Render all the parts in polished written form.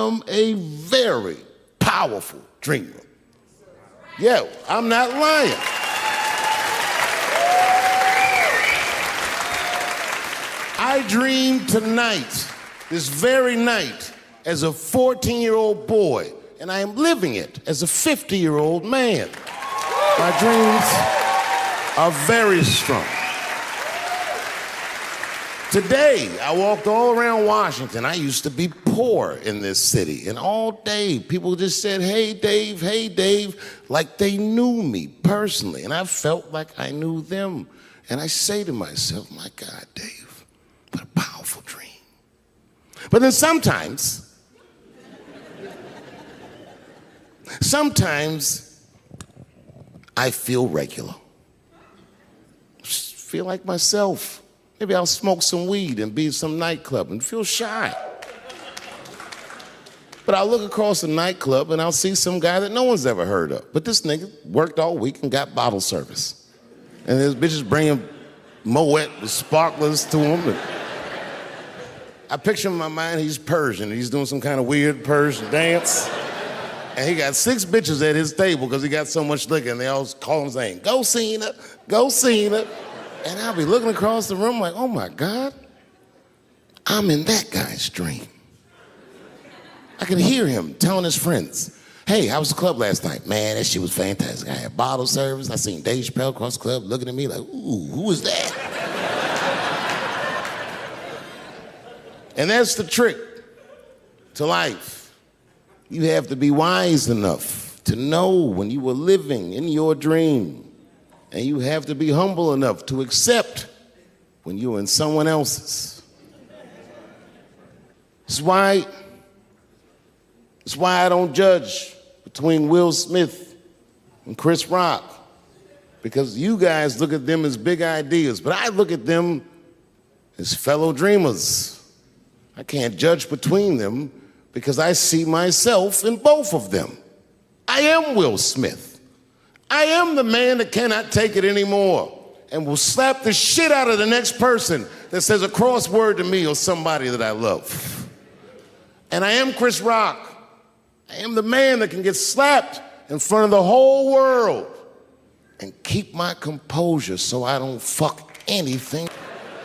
am a very powerful dreamer. Yeah, I'm not lying. I dreamed tonight, this very night, as a 14-year-old boy, and I am living it as a 50-year-old man. My dreams are very strong. Today, I walked all around Washington. I used to be poor in this city, and all day, people just said, hey, Dave, like they knew me personally, and I felt like I knew them. And I say to myself, my God, Dave, what a powerful dream. But then sometimes I feel regular. Just feel like myself. Maybe I'll smoke some weed and be in some nightclub and feel shy. But I'll look across the nightclub and I'll see some guy that no one's ever heard of. But this nigga worked all week and got bottle service. And there's bitches bringing Moet with sparklers to him. And I picture in my mind he's Persian. He's doing some kind of weird Persian dance. And he got 6 bitches at his table because he got so much liquor, and they all call him saying, go Cena, go Cena. And I'll be looking across the room like, oh my God, I'm in that guy's dream. I can hear him telling his friends, hey, how was the club last night? Man, that shit was fantastic. I had bottle service. I seen Dave Chappelle across the club looking at me like, ooh, who was that? And that's the trick to life. You have to be wise enough to know when you were living in your dream. And you have to be humble enough to accept when you're in someone else's. It's why I don't judge between Will Smith and Chris Rock. Because you guys look at them as big ideas, but I look at them as fellow dreamers. I can't judge between them because I see myself in both of them. I am Will Smith. I am the man that cannot take it anymore and will slap the shit out of the next person that says a crossword to me or somebody that I love. And I am Chris Rock. I am the man that can get slapped in front of the whole world and keep my composure so I don't fuck anything.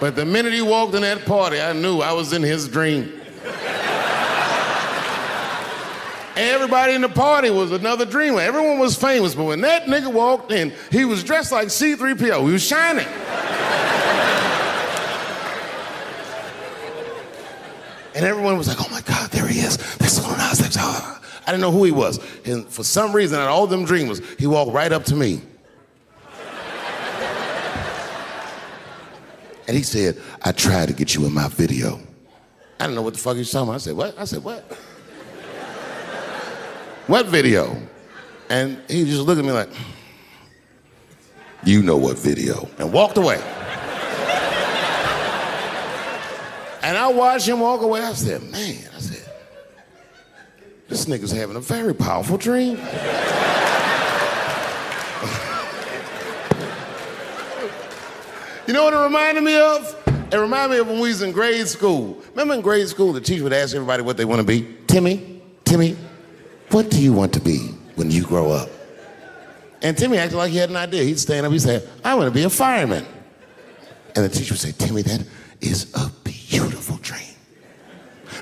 But the minute he walked in that party, I knew I was in his dream. Everybody in the party was another dreamer. Everyone was famous, but when that nigga walked in, he was dressed like C-3PO. He was shining. And everyone was like, oh my God, there he is. That's Lil Nas X. I didn't know who he was. And for some reason, out of all them dreamers, he walked right up to me. And he said, I tried to get you in my video. I didn't know what the fuck he was talking about. I said, what? I said, what? What video? And he just looked at me like, you know what video, and walked away. And I watched him walk away. I said, man, this nigga's having a very powerful dream. You know what it reminded me of? It reminded me of when we was in grade school. Remember in grade school, the teacher would ask everybody what they want to be? Timmy, what do you want to be when you grow up? And Timmy acted like he had an idea. He'd stand up, he'd say, I want to be a fireman. And the teacher would say, Timmy, that is a beautiful dream.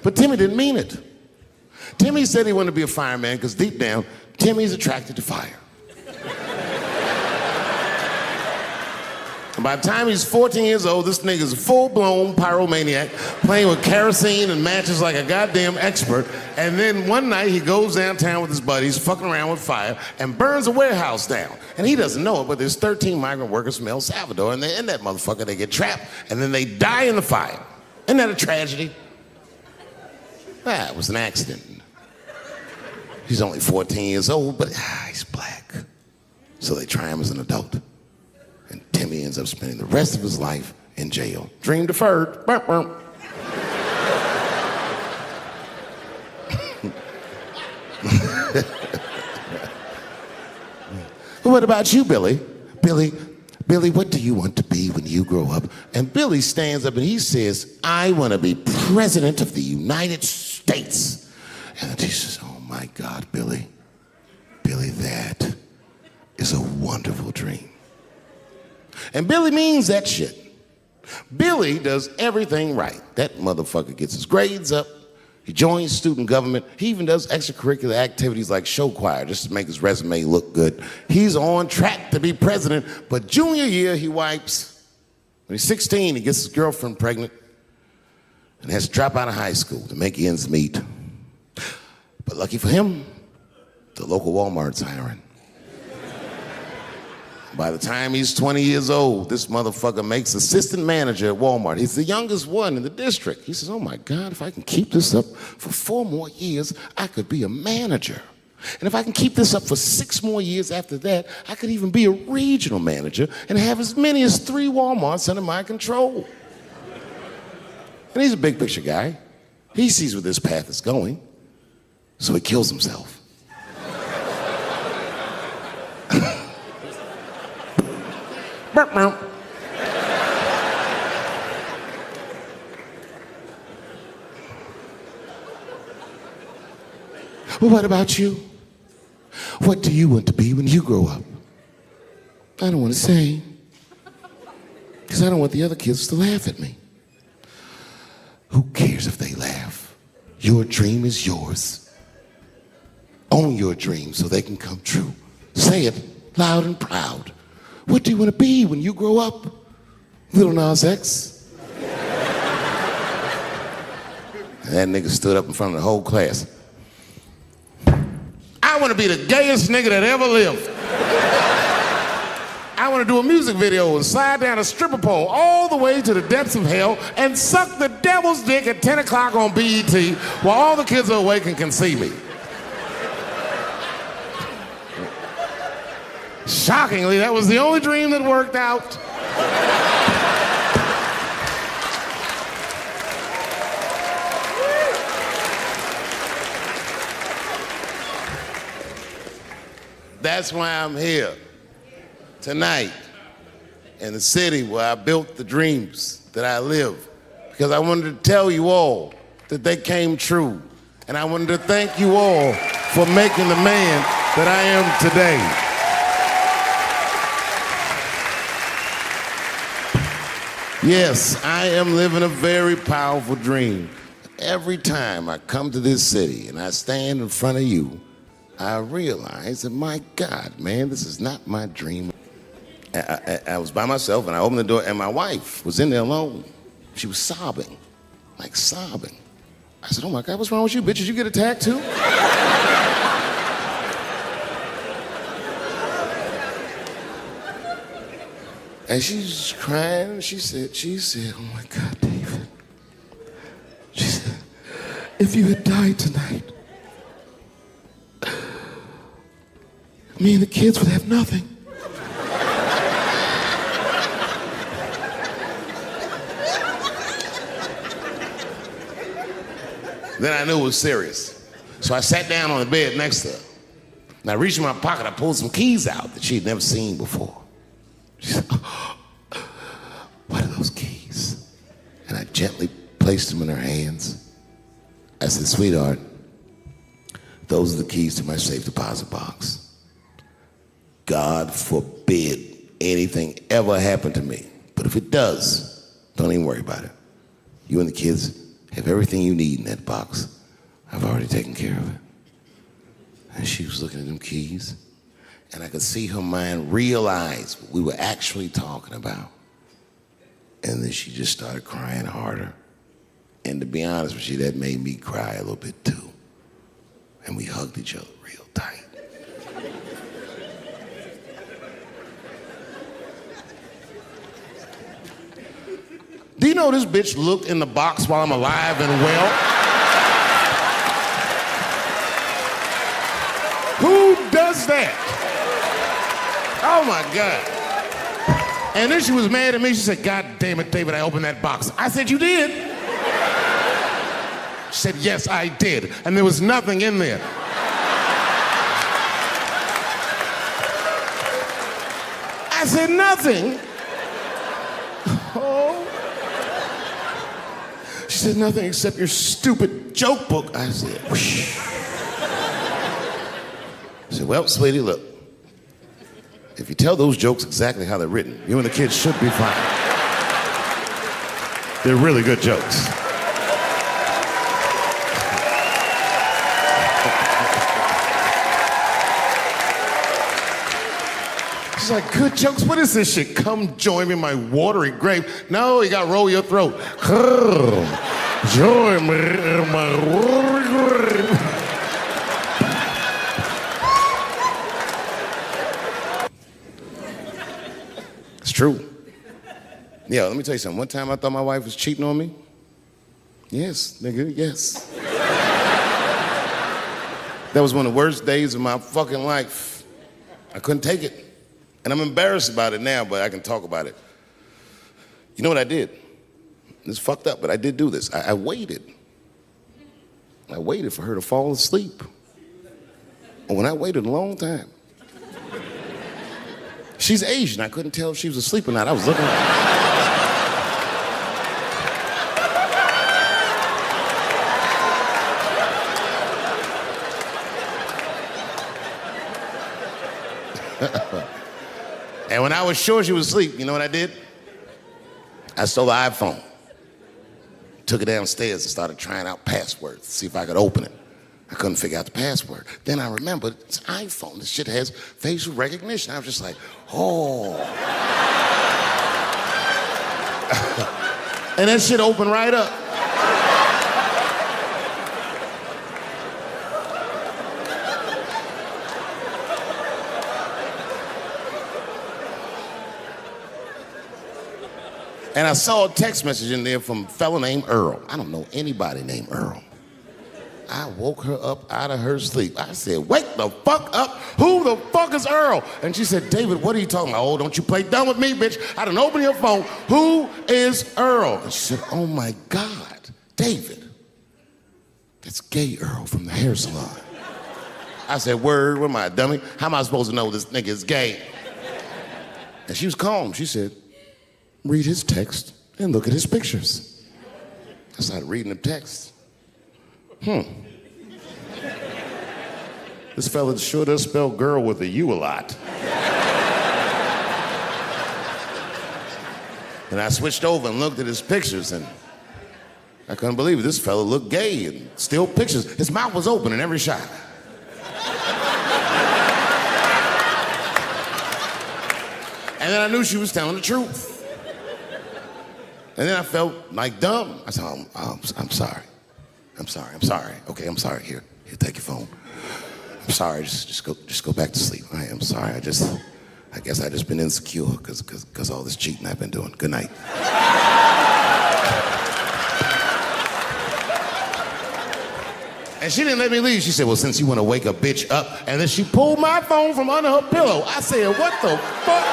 But Timmy didn't mean it. Timmy said he wanted to be a fireman because deep down, Timmy's attracted to fire. And by the time he's 14 years old, this nigga's a full-blown pyromaniac, playing with kerosene and matches like a goddamn expert. And then one night he goes downtown with his buddies, fucking around with fire, and burns a warehouse down. And he doesn't know it, but there's 13 migrant workers from El Salvador, and they're in that motherfucker. They get trapped, and then they die in the fire. Isn't that a tragedy? It was an accident. He's only 14 years old, but he's black. So they try him as an adult. And Timmy ends up spending the rest of his life in jail. Dream deferred. Burp, burp. What about you, Billy? Billy, what do you want to be when you grow up? And Billy stands up and he says, I want to be president of the United States. And the teacher says, oh my God, Billy, that is a wonderful dream. And Billy means that shit. Billy does everything right. That motherfucker gets his grades up. He joins student government. He even does extracurricular activities like show choir just to make his resume look good. He's on track to be president, but junior year he wipes. When he's 16, he gets his girlfriend pregnant and has to drop out of high school to make ends meet. But lucky for him, the local Walmart's hiring. By the time he's 20 years old, this motherfucker makes assistant manager at Walmart. He's the youngest one in the district. He says, oh my God, if I can keep this up for 4 more years, I could be a manager. And if I can keep this up for 6 more years after that, I could even be a regional manager and have as many as 3 Walmarts under my control. And he's a big picture guy. He sees where this path is going, so he kills himself. Well, what about you? What do you want to be when you grow up? I don't want to say, because I don't want the other kids to laugh at me. Who cares if they laugh? Your dream is yours. Own your dream so they can come true. Say it loud and proud. What do you want to be when you grow up? Little Nas X. That nigga stood up in front of the whole class. I want to be the gayest nigga that ever lived. I want to do a music video and slide down a stripper pole all the way to the depths of hell and suck the devil's dick at 10 o'clock on BET while all the kids are awake and can see me. Shockingly, that was the only dream that worked out. That's why I'm here tonight in the city where I built the dreams that I live, because I wanted to tell you all that they came true. And I wanted to thank you all for making the man that I am today. Yes, I am living a very powerful dream. Every time I come to this city and I stand in front of you, I realize that, my God, man, this is not my dream. I was by myself and I opened the door and my wife was in there alone. She was sobbing, like sobbing. I said, oh my God, what's wrong with you, bitch? Did you get attacked too? And she's crying, she said, oh my God, David. She said, if you had died tonight, me and the kids would have nothing. Then I knew it was serious. So I sat down on the bed next to her. And I reached in my pocket, I pulled some keys out that she had never seen before. She said, oh, what are those keys? And I gently placed them in her hands. I said, sweetheart, those are the keys to my safe deposit box. God forbid anything ever happen to me. But if it does, don't even worry about it. You and the kids have everything you need in that box. I've already taken care of it. And she was looking at them keys. And I could see her mind realize what we were actually talking about. And then she just started crying harder. And to be honest with you, that made me cry a little bit too. And we hugged each other real tight. Do you know this bitch looked in the box while I'm alive and well? Who does that? Oh my God. And then she was mad at me. She said, God damn it, David, I opened that box. I said, you did? She said, yes, I did. And there was nothing in there. I said, nothing? Oh. She She said, nothing except your stupid joke book. I said, whoosh. I said, well, sweetie, look. If you tell those jokes exactly how they're written, you and the kids should be fine. They're really good jokes. She's like, good jokes? What is this shit? Come join me in my watery grave. No, you got to roll your throat. Join me in my watery grave. It's true. Yeah, let me tell you something. One time I thought my wife was cheating on me. Yes, nigga, yes. That was one of the worst days of my fucking life. I couldn't take it. And I'm embarrassed about it now, but I can talk about it. You know what I did? It's fucked up, but I did do this. I waited. I waited for her to fall asleep. And when I waited a long time, she's Asian. I couldn't tell if she was asleep or not. I was looking at her. And when I was sure she was asleep, you know what I did? I stole the iPhone, took it downstairs and started trying out passwords to see if I could open it. I couldn't figure out the password. Then I remembered it's iPhone. This shit has facial recognition. I was just like, oh. And that shit opened right up. And I saw a text message in there from a fella named Earl. I don't know anybody named Earl. I woke her up out of her sleep. I said, wake the fuck up. Who the fuck is Earl? And she said, David, what are you talking about? Oh, don't you play dumb with me, bitch. I done open your phone. Who is Earl? And she said, oh my God, David. That's gay Earl from the hair salon. I said, word, what am I, a dummy? How am I supposed to know this nigga is gay? And she was calm. She said, read his text and look at his pictures. I started reading the text. This fella sure does spell girl with a U a lot. And I switched over and looked at his pictures, and I couldn't believe it. This fella looked gay and still pictures. His mouth was open in every shot. And then I knew she was telling the truth. And then I felt like dumb. I said, I'm sorry. I'm sorry. Okay, I'm sorry. Here, take your phone. I'm sorry, just go back to sleep. I'm sorry, I guess I just been insecure because all this cheating I've been doing. Good night. And she didn't let me leave. She said, well, since you want to wake a bitch up, and then she pulled my phone from under her pillow. I said, what the fuck?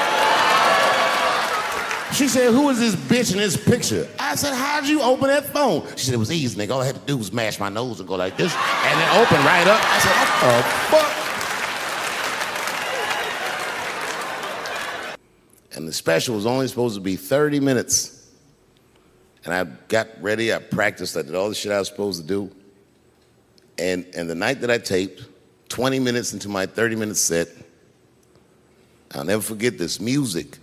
She said, who is this bitch in this picture? I said, how'd you open that phone? She said, it was easy, nigga. All I had to do was mash my nose and go like this, and then open right up. I said, what the fuck? And the special was only supposed to be 30 minutes. And I got ready, I practiced, I did all the shit I was supposed to do. And the night that I taped, 20 minutes into my 30-minute set, I'll never forget this, music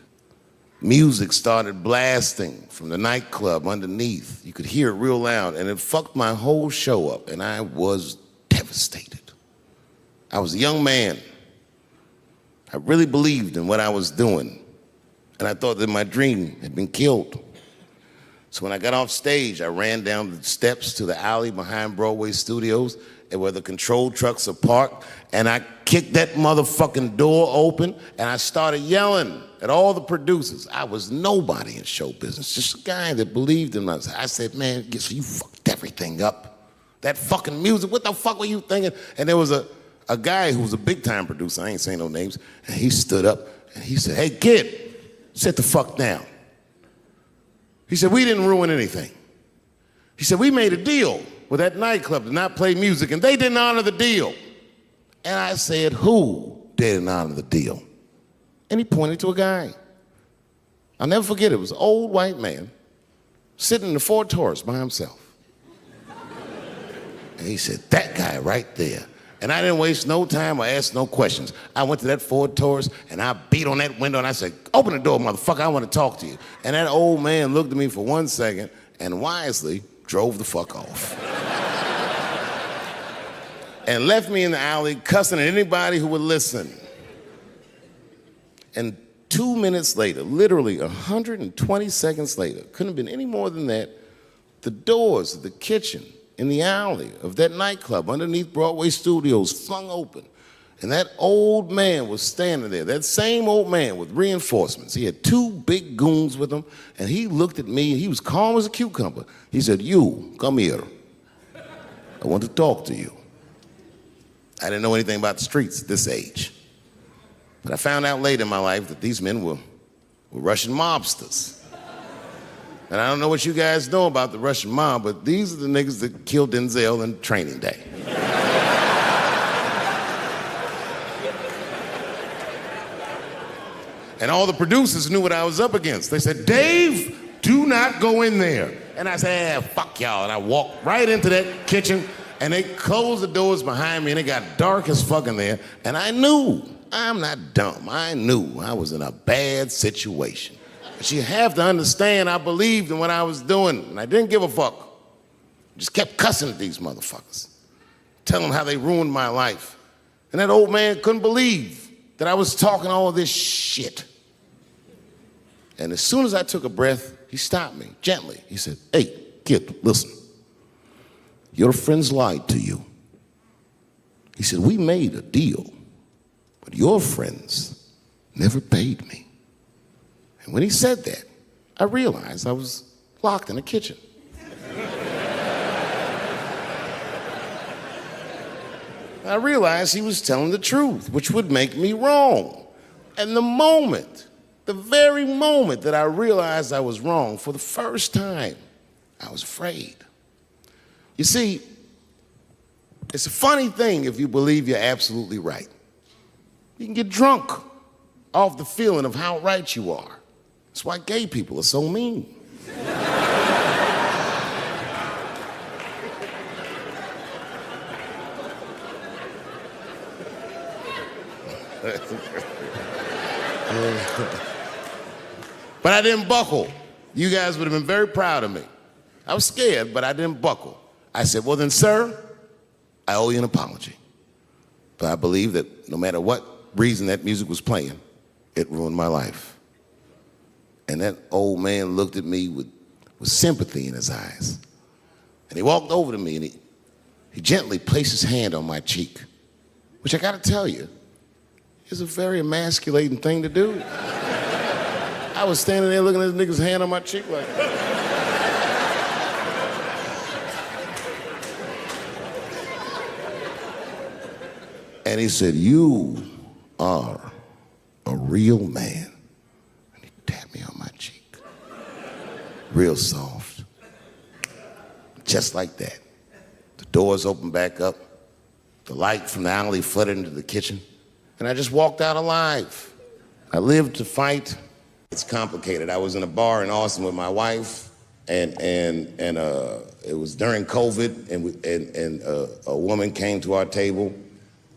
started blasting from the nightclub underneath. You could hear it real loud, and it fucked my whole show up, and I was devastated. I was a young man. I really believed in what I was doing, and I thought that my dream had been killed. So when I got off stage, I ran down the steps to the alley behind Broadway Studios, and where the control trucks are parked, and I kicked that motherfucking door open, and I started yelling at all the producers. I was nobody in show business, just a guy that believed in myself. I said, man, so you fucked everything up. That fucking music, what the fuck were you thinking? And there was a guy who was a big-time producer, I ain't saying no names, and he stood up, and he said, hey, kid, sit the fuck down. He said, we didn't ruin anything. He said, we made a deal with that nightclub to not play music, and they didn't honor the deal. And I said, who didn't honor the deal? And he pointed to a guy. I'll never forget it. It was an old white man sitting in the Ford Taurus by himself. And he said, that guy right there. And I didn't waste no time or ask no questions. I went to that Ford Taurus and I beat on that window and I said, open the door, motherfucker, I want to talk to you. And that old man looked at me for 1 second and wisely drove the fuck off. And left me in the alley cussing at anybody who would listen. And 2 minutes later, literally 120 seconds later, couldn't have been any more than that, the doors of the kitchen in the alley of that nightclub underneath Broadway Studios flung open. And that old man was standing there, that same old man with reinforcements. He had 2 big goons with him, and he looked at me, and he was calm as a cucumber. He said, you, come here. I want to talk to you. I didn't know anything about the streets at this age. But I found out later in my life that these men were Russian mobsters. And I don't know what you guys know about the Russian mob, but these are the niggas that killed Denzel in Training Day. And all the producers knew what I was up against. They said, Dave, do not go in there. And I said, fuck y'all. And I walked right into that kitchen, and they closed the doors behind me, and it got dark as fuck in there. And I knew, I'm not dumb, I knew I was in a bad situation. But you have to understand, I believed in what I was doing, and I didn't give a fuck. I just kept cussing at these motherfuckers, telling them how they ruined my life. And that old man couldn't believe that I was talking all this shit. And as soon as I took a breath, he stopped me gently. He said, hey, kid, listen. Your friends lied to you. He said, we made a deal, but your friends never paid me. And when he said that, I realized I was locked in a kitchen. I realized he was telling the truth, which would make me wrong. And the very moment that I realized I was wrong, for the first time, I was afraid. You see, it's a funny thing if you believe you're absolutely right. You can get drunk off the feeling of how right you are. That's why gay people are so mean. But I didn't buckle. You guys would have been very proud of me. I was scared, but I didn't buckle. I said, well then, sir, I owe you an apology. But I believe that no matter what reason that music was playing, it ruined my life. And that old man looked at me with sympathy in his eyes. And he walked over to me and he gently placed his hand on my cheek, which I gotta tell you, is a very emasculating thing to do. I was standing there looking at this nigga's hand on my cheek like, and he said, you are a real man. And he tapped me on my cheek. Real soft. Just like that. The doors opened back up. The light from the alley flooded into the kitchen. And I just walked out alive. I lived to fight. It's complicated. I was in a bar in Austin with my wife, and it was during COVID, and a woman came to our table,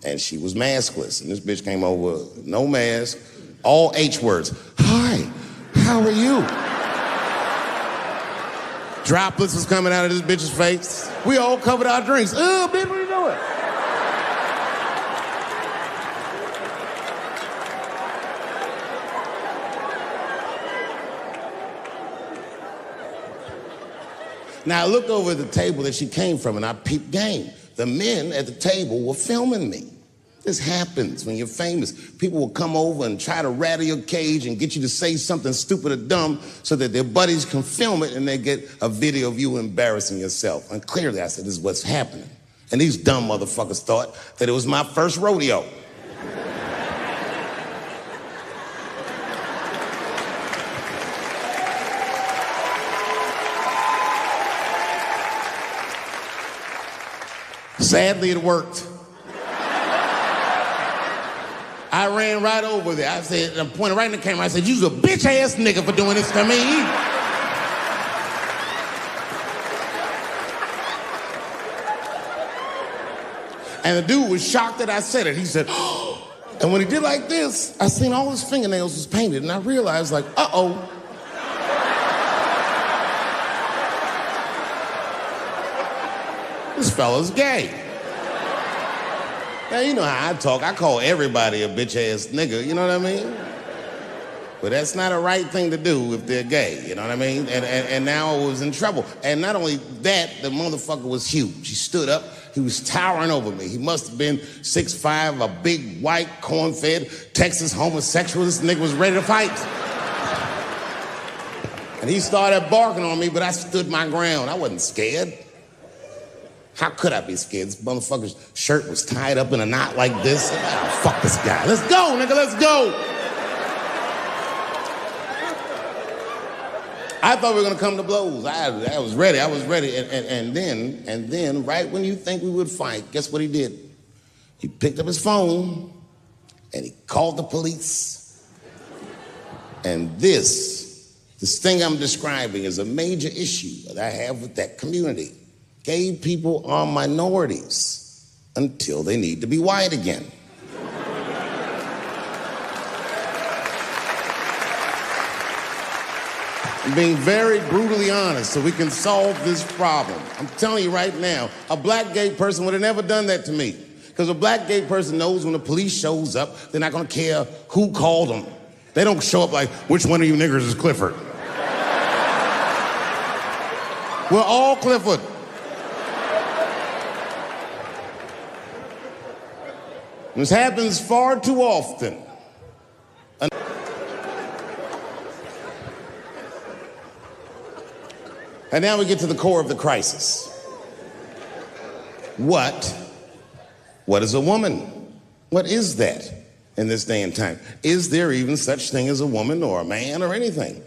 and she was maskless. And this bitch came over, no mask, all H words. Hi, how are you? Droplets was coming out of this bitch's face. We all covered our drinks. Oh, bitch, what are you doing? Now, I looked over at the table that she came from, and I peeped game. The men at the table were filming me. This happens when you're famous. People will come over and try to rattle your cage and get you to say something stupid or dumb so that their buddies can film it and they get a video of you embarrassing yourself. And clearly, I said, this is what's happening. And these dumb motherfuckers thought that it was my first rodeo. Sadly, it worked. I ran right over there. I said, I pointed right in the camera. I said, you's a bitch-ass nigga for doing this to me. And the dude was shocked that I said it. He said, oh. And when he did like this, I seen all his fingernails was painted, and I realized, like, uh-oh. This fella's gay. Now, you know how I talk. I call everybody a bitch-ass nigga, you know what I mean? But that's not a right thing to do if they're gay, you know what I mean? And now I was in trouble. And not only that, the motherfucker was huge. He stood up, he was towering over me. He must have been 6'5", a big, white, corn-fed, Texas homosexual. This nigga was ready to fight. And he started barking on me, but I stood my ground. I wasn't scared. How could I be scared? This motherfucker's shirt was tied up in a knot like this. Oh, fuck this guy. Let's go, nigga, let's go. I thought we were gonna come to blows. I was ready. And then, right when you think we would fight, guess what he did? He picked up his phone and he called the police. And this thing I'm describing is a major issue that I have with that community. Gay people are minorities until they need to be white again. I'm being very brutally honest so we can solve this problem. I'm telling you right now, a black gay person would have never done that to me. Because a black gay person knows when the police shows up, they're not gonna care who called them. They don't show up like, which one of you niggers is Clifford? We're all Clifford. This happens far too often. And now we get to the core of the crisis. What is a woman? What is that in this day and time? Is there even such thing as a woman or a man or anything?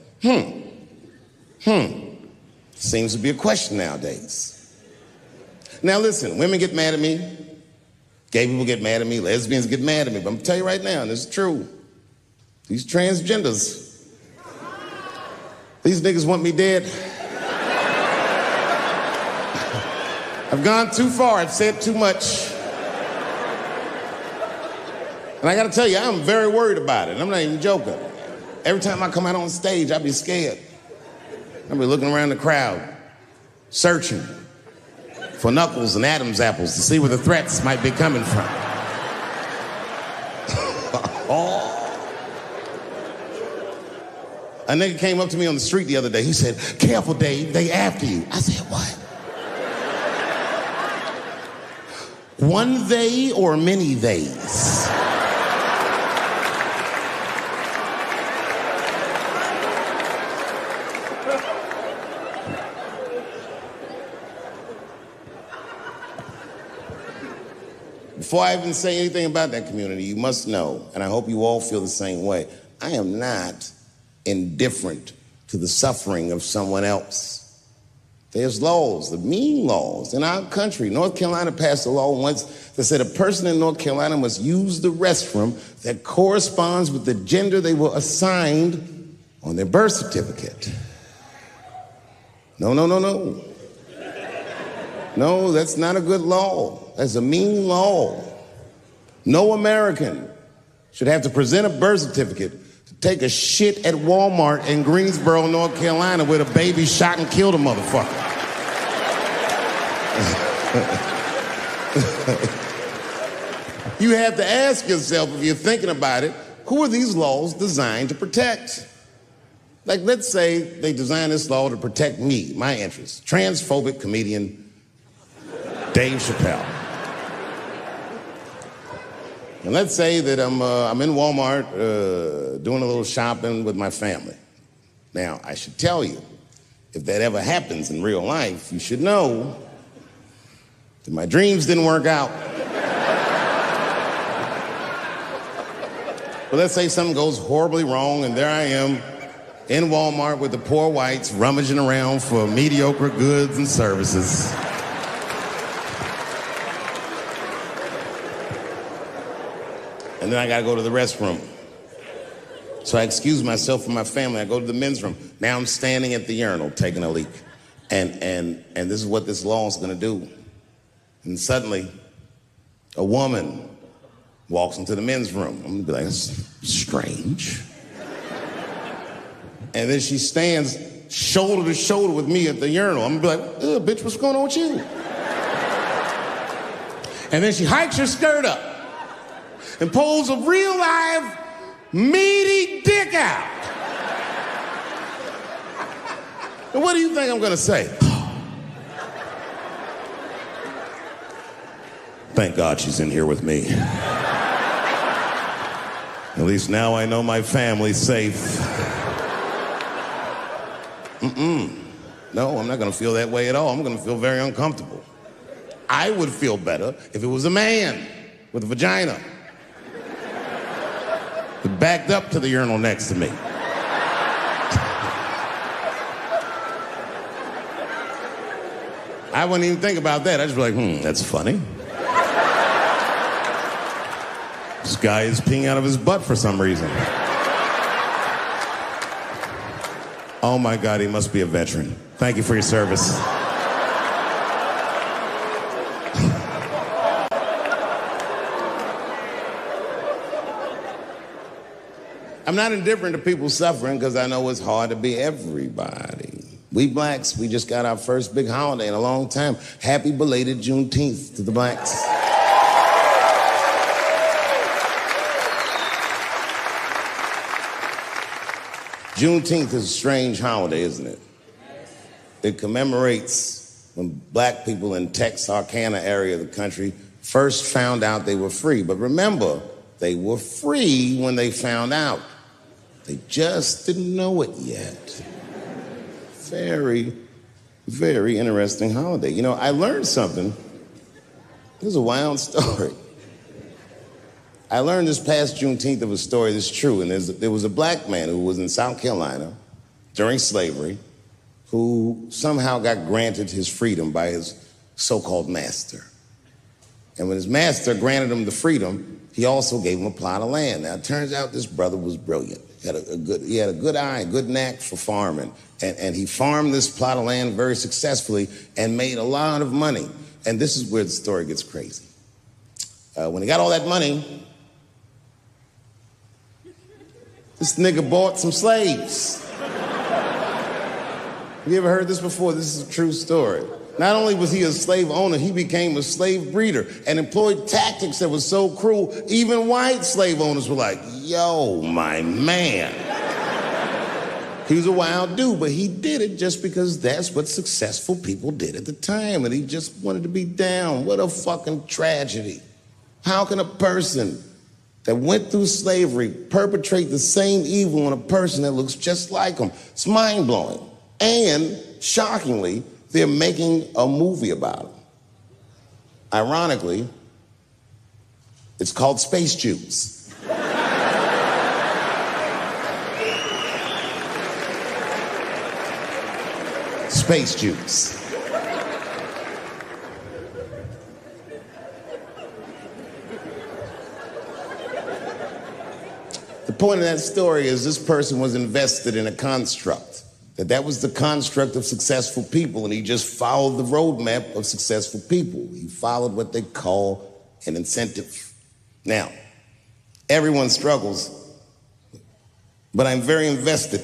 Seems to be a question nowadays. Now listen, women get mad at me. Gay people get mad at me. Lesbians get mad at me. But I'm gonna tell you right now, and this is true. These transgenders, these niggas want me dead. I've gone too far, I've said too much. And I gotta tell you, I'm very worried about it. I'm not even joking. Every time I come out on stage, I be scared. I be looking around the crowd, searching for knuckles and Adam's apples to see where the threats might be coming from. A nigga came up to me on the street the other day. He said, "Careful, Dave, they after you." I said, "What? One they or many theys?" Before I even say anything about that community, you must know, and I hope you all feel the same way, I am not indifferent to the suffering of someone else. There's laws, the mean laws in our country. North Carolina passed a law once that said a person in North Carolina must use the restroom that corresponds with the gender they were assigned on their birth certificate. No. No, that's not a good law. That's a mean law. No American should have to present a birth certificate to take a shit at Walmart in Greensboro, North Carolina, where the baby shot and killed a motherfucker. You have to ask yourself, if you're thinking about it, who are these laws designed to protect? Like, let's say they designed this law to protect me, my interests. Transphobic comedian Dave Chappelle. And let's say that I'm in Walmart doing a little shopping with my family. Now, I should tell you, if that ever happens in real life, you should know that my dreams didn't work out. But let's say something goes horribly wrong, and there I am in Walmart with the poor whites rummaging around for mediocre goods and services. And then I gotta go to the restroom. So I excuse myself from my family. I go to the men's room. Now I'm standing at the urinal taking a leak. And this is what this law is gonna do. And suddenly, A woman walks into the men's room. I'm gonna be like, that's strange. And then she stands shoulder to shoulder with me at the urinal. I'm gonna be like, ugh, bitch, what's going on with you? And then she hikes her skirt up and pulls a real live meaty dick out. And what do you think I'm gonna say? Thank God she's in here with me. At least now I know my family's safe. No, I'm not gonna feel that way at all. I'm gonna feel very uncomfortable. I would feel better if it was a man with a vagina that backed up to the urinal next to me. I wouldn't even think about that. I'd just be like, that's funny. This guy is peeing out of his butt for some reason. Oh my God, he must be a veteran. Thank you for your service. I'm not indifferent to people suffering because I know it's hard to be everybody. We blacks, we just got our first big holiday in a long time. Happy belated Juneteenth to the blacks. Juneteenth is a strange holiday, isn't it? It commemorates when black people in Texarkana area of the country first found out they were free. But remember, they were free when they found out. They just didn't know it yet. Very, very interesting holiday. You know, I learned something. This is a wild story. I learned this past Juneteenth of a story that's true, and there was a black man who was in South Carolina during slavery who somehow got granted his freedom by his so-called master. And when his master granted him the freedom, he also gave him a plot of land. Now, it turns out this brother was brilliant. He had a good eye, a good knack for farming, and he farmed this plot of land very successfully and made a lot of money. And this is where the story gets crazy. When he got all that money, this nigga bought some slaves. You ever heard this before? This is a true story. Not only was he a slave owner, he became a slave breeder and employed tactics that were so cruel, even white slave owners were like, yo, my man. He was a wild dude, but he did it just because that's what successful people did at the time, and he just wanted to be down. What a fucking tragedy. How can a person that went through slavery perpetrate the same evil on a person that looks just like him? It's mind-blowing. And, shockingly, they're making a movie about him. Ironically, it's called Space Jews. Space Jews. The point of that story is this person was invested in a construct. That was the construct of successful people, and he just followed the roadmap of successful people. He followed what they call an incentive. Now, everyone struggles, but I'm very invested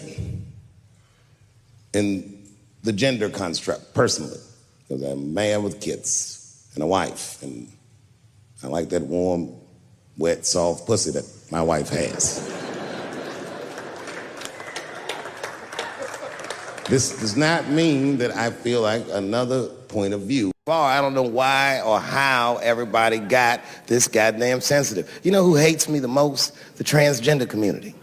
in the gender construct, personally, because I'm a man with kids and a wife, and I like that warm, wet, soft pussy that my wife has. This does not mean that I feel like another point of view. Well, I don't know why or how everybody got this goddamn sensitive. You know who hates me the most? The transgender community.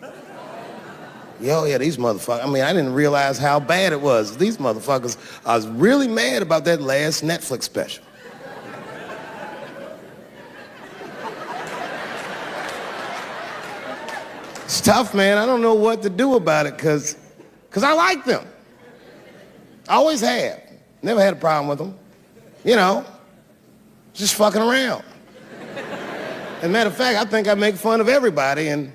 Yo, yeah, these motherfuckers. I mean, I didn't realize how bad it was. These motherfuckers, I was really mad about that last Netflix special. It's tough, man. I don't know what to do about it because I like them. I always have. Never had a problem with them. You know, just fucking around. As a matter of fact, I think I make fun of everybody, and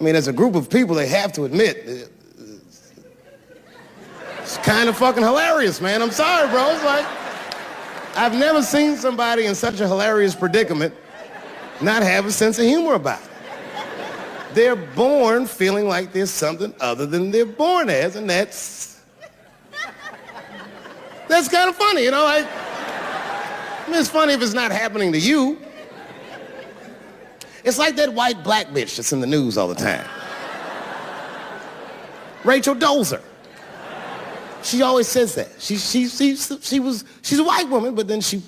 I mean, as a group of people, they have to admit, it's kind of fucking hilarious, man. I'm sorry, bro. It's like, I've never seen somebody in such a hilarious predicament not have a sense of humor about it. They're born feeling like there's something other than they're born as, and that's kind of funny, you know? I mean, it's funny if it's not happening to you. It's like that white black bitch that's in the news all the time. Rachel Dolezal. She always says that. She's a white woman, but then she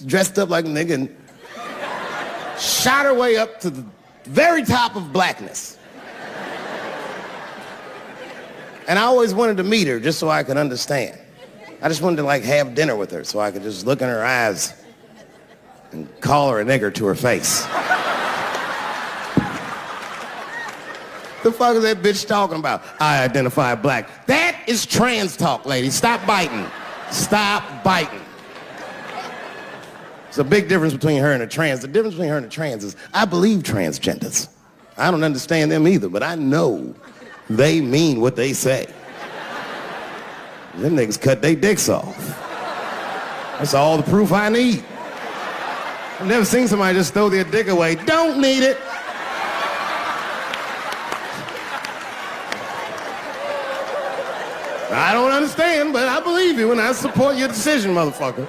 dressed up like a nigga and shot her way up to the very top of blackness. And I always wanted to meet her just so I could understand. I just wanted to like have dinner with her so I could just look in her eyes and call her a nigger to her face. The fuck is that bitch talking about? I identify black. That is trans talk, ladies. Stop biting. Stop biting. There's a big difference between her and a trans. The difference between her and a trans is I believe transgenders. I don't understand them either, but I know they mean what they say. Them niggas cut their dicks off. That's all the proof I need. I've never seen somebody just throw their dick away. Don't need it. I don't understand, but I believe you and I support your decision, motherfucker.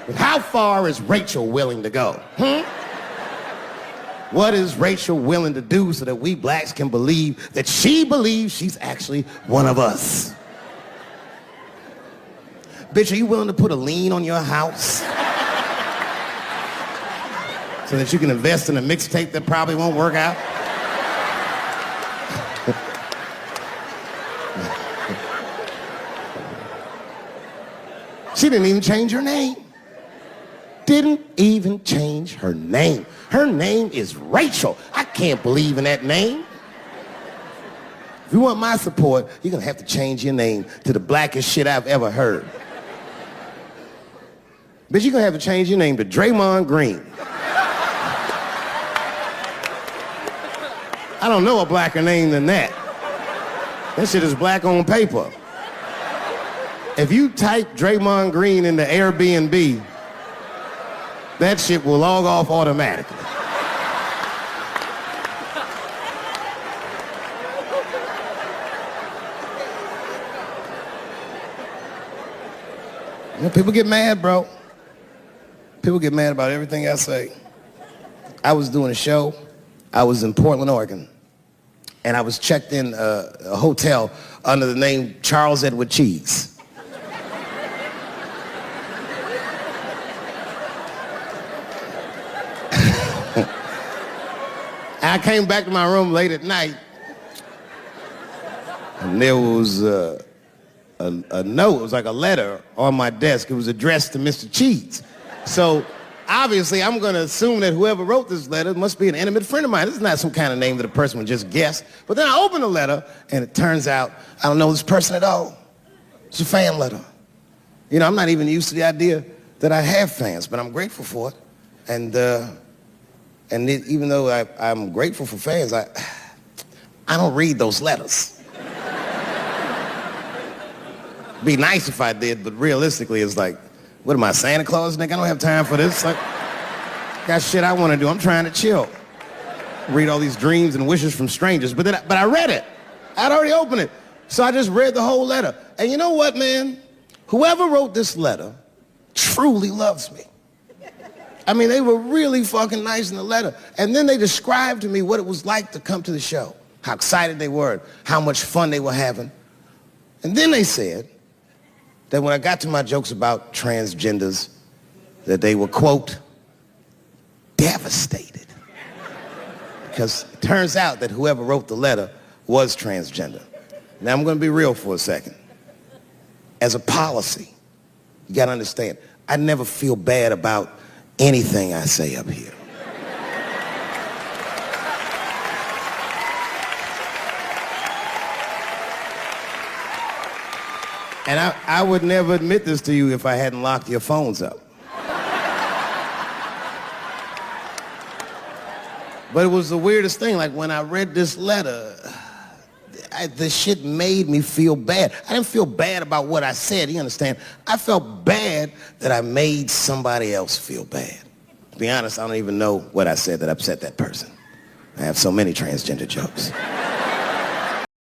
But how far is Rachel willing to go? What is Rachel willing to do so that we blacks can believe that she believes she's actually one of us? Bitch, are you willing to put a lien on your house? So that you can invest in a mixtape that probably won't work out? She didn't even change her name. Didn't even change her name. Her name is Rachel. I can't believe in that name. If you want my support, you're gonna have to change your name to the blackest shit I've ever heard. Bitch, you're gonna have to change your name to Draymond Green. I don't know a blacker name than that. That shit is black on paper. If you type Draymond Green into Airbnb, that shit will log off automatically. You know, people get mad, bro. People get mad about everything I say. I was doing a show. I was in Portland, Oregon. And I was checked in a hotel under the name Charles Edward Cheese. I came back to my room late at night, and there was a note. It was like a letter on my desk. It was addressed to Mr. Cheese. So obviously, I'm going to assume that whoever wrote this letter must be an intimate friend of mine. This is not some kind of name that a person would just guess. But then I open the letter, and it turns out I don't know this person at all. It's a fan letter. You know, I'm not even used to the idea that I have fans, but I'm grateful for it. And even though I'm grateful for fans, I don't read those letters. Be nice if I did, but realistically, it's like, what am I, Santa Claus, nigga? I don't have time for this. Like, got shit I want to do. I'm trying to chill. Read all these dreams and wishes from strangers. But I read it. I'd already opened it. So I just read the whole letter. And you know what, man? Whoever wrote this letter truly loves me. I mean, they were really fucking nice in the letter. And then they described to me what it was like to come to the show, how excited they were, how much fun they were having. And then they said that when I got to my jokes about transgenders, that they were, quote, devastated. Because it turns out that whoever wrote the letter was transgender. Now, I'm going to be real for a second. As a policy, you got to understand, I never feel bad about anything I say up here. And I would never admit this to you if I hadn't locked your phones up. But it was the weirdest thing. Like, when I read this letter, the shit made me feel bad. I didn't feel bad about what I said, you understand? I felt bad that I made somebody else feel bad. To be honest, I don't even know what I said that upset that person. I have so many transgender jokes.